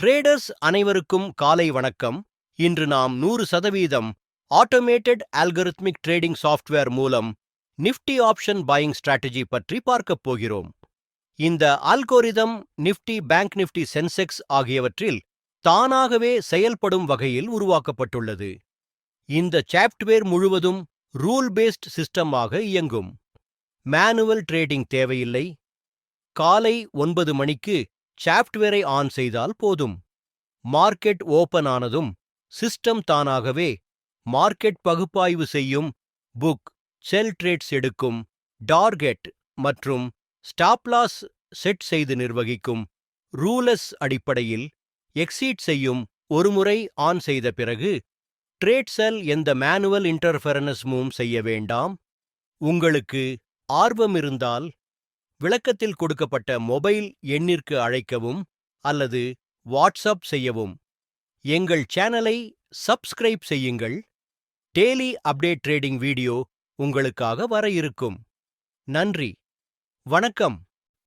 Traders அனைவருக்கும் காலை வணக்கம். இன்று நாம் 100% ஆட்டோமேட்டட் அல்காரித்மிக் ட்ரேடிங் சாஃப்ட்வேர் மூலம் நிஃப்டி ஆப்ஷன் பையிங் ஸ்ட்ராட்டஜி பற்றி பார்க்கப் போகிறோம். இந்த algorithm Nifty, bank Nifty, Sensex ஆகியவற்றில் தானாகவே செயல்படும் வகையில் உருவாக்கப்பட்டுள்ளது. இந்த சாஃப்ட்வேர் முழுவதும் ரூல் பேஸ்ட் சிஸ்டமாக இயங்கும். மேனுவல் ட்ரேடிங் தேவையில்லை. காலை 9 மணிக்கு சாஃப்ட்வேரை ஆன் செய்தால் போதும். மார்க்கெட் ஓபன் ஆனதும் சிஸ்டம் தானாகவே மார்க்கெட் பகுப்பாய்வு செய்யும், புக், செல் ட்ரேட்ஸ் எடுக்கும், டார்கெட் மற்றும் ஸ்டாப் லாஸ் செட் செய்து நிர்வகிக்கும். ரூலஸ் அடிப்படையில் எக்ஸீட் செய்யும். ஒருமுறை ஆன் செய்த பிறகு ட்ரேட் செல் எந்த மேனுவல் இன்டர்ஃபெரன்ஸும் செய்ய வேண்டாம். உங்களுக்கு ஆர்வம் இருந்தால் விளக்கத்தில் கொடுக்கப்பட்ட மொபைல் எண்ணிற்கு அழைக்கவும் அல்லது வாட்ஸ்அப் செய்யவும். எங்கள் சேனலை சப்ஸ்கிரைப் செய்யுங்கள். டெய்லி அப்டேட் ட்ரேடிங் வீடியோ உங்களுக்காக வர இருக்கும். நன்றி, வணக்கம்.